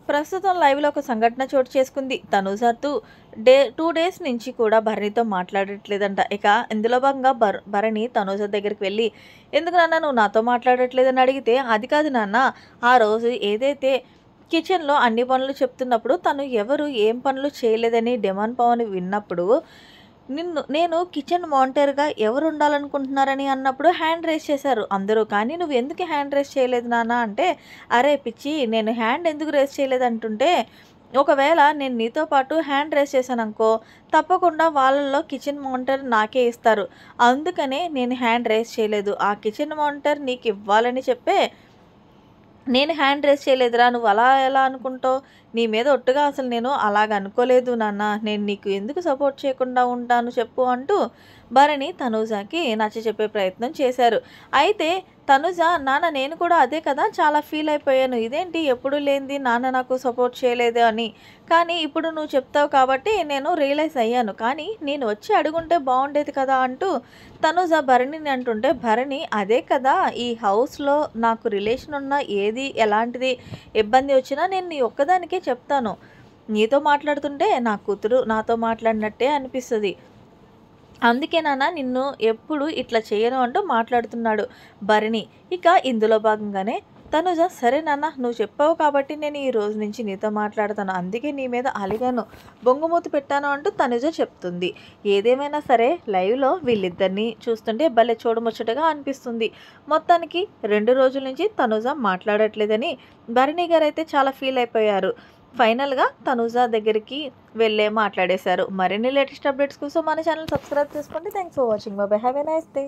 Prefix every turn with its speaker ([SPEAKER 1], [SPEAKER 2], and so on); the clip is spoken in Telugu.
[SPEAKER 1] ప్రస్తుతం లైవ్‌లో ఒక సంఘటన చోటు చేసుకుంది. తనూజాతో 2 డేస్ నుంచి కూడా భరణితో మాట్లాడట్లేదంట. ఇక ఇందులో భాగంగా భరణి తనూజ దగ్గరికి వెళ్లి, "ఎందుకు నాన్న నువ్వు నాతో మాట్లాడట్లేదని" అడిగితే, "అది కాదు నాన్న, ఆ రోజు ఏదైతే కిచెన్‌లో అన్ని పనులు చెప్తున్నప్పుడు తను ఎవరు ఏం పనులు చేయలేదని డిమాండ్ పవన్ విన్నప్పుడు, నేను కిచెన్ మానిటర్‌గా ఎవరుండాలనుకుంటున్నారని అన్నప్పుడు హ్యాండ్ రైజ్ చేశారు అందరూ. కానీ నువ్వెందుకు హ్యాండ్ రైజ్ చేయలేదు నాన్న అంటే, అరే పిచ్చి నేను హ్యాండ్ ఎందుకు రైజ్ చేయలేదంటుంటే, ఒకవేళ నేను నీతో పాటు హ్యాండ్ రైజ్ చేశాననుకో, తప్పకుండా వాళ్ళలో కిచెన్ మానిటర్ నాకే ఇస్తారు. అందుకనే నేను హ్యాండ్ రైజ్ చేయలేదు. ఆ కిచెన్ మానిటర్ నీకివ్వాలని చెప్పే నేను హ్యాండ్ రైజ్ చేయలేదురా! నువ్వు అలా ఎలా అనుకుంటావు? నీ మీద ఒట్టుగా అసలు నేను అలాగ అనుకోలేదు నాన్న. నేను నీకు ఎందుకు సపోర్ట్ చేయకుండా ఉంటాను చెప్పు అంటూ భరణి తనూజకి నచ్చచెప్పే ప్రయత్నం చేశారు. అయితే తనుజ, నాన్న నేను కూడా అదే కదా చాలా ఫీల్ అయిపోయాను. ఇదేంటి ఎప్పుడు లేనిది నాన్న నాకు సపోర్ట్ చేయలేదు అని. కానీ ఇప్పుడు నువ్వు చెప్తావు కాబట్టి నేను రియలైజ్ అయ్యాను. కానీ నేను వచ్చి అడుగుంటే బాగుండేది కదా అంటూ తనుజ భరణిని అంటుంటే, భరణి అదే కదా ఈ హౌస్‌లో నాకు రిలేషన్ ఉన్న ఏది ఎలాంటిది ఇబ్బంది వచ్చినా నేను నీ ఒక్కదానికే చెప్తాను. నీతో మాట్లాడుతుంటే నా కూతురు నాతో మాట్లాడినట్టే అనిపిస్తది. అందుకే నాన్న నిన్ను ఎప్పుడు ఇట్లా చేయను అంటూ మాట్లాడుతున్నాడు భరణి. ఇక ఇందులో భాగంగానే తనుజ, సరే నాన్న నువ్వు చెప్పావు కాబట్టి నేను ఈ రోజు నుంచి నీతో మాట్లాడతాను. అందుకే నీ మీద అలిగాను, బొంగుమూతి పెట్టాను అంటూ తనుజ చెప్తుంది. ఏదేమైనా సరే లైవ్‌లో వీళ్ళిద్దరిని చూస్తుంటే భలే చూడముచ్చటగా అనిపిస్తుంది. మొత్తానికి 2 రోజుల నుంచి తనుజ మాట్లాడట్లేదని భరణి గారైతే చాలా ఫీల్ అయిపోయారు. ఫైనల్‌గా తనూజ దగ్గరికి వెళ్ళే మాట్లాడేశారు. మరిన్ని లేటెస్ట్ అప్డేట్స్ కోసం మన ఛానల్ సబ్స్క్రైబ్ చేసుకోండి. Thanks for watching. By by. Have a nice day.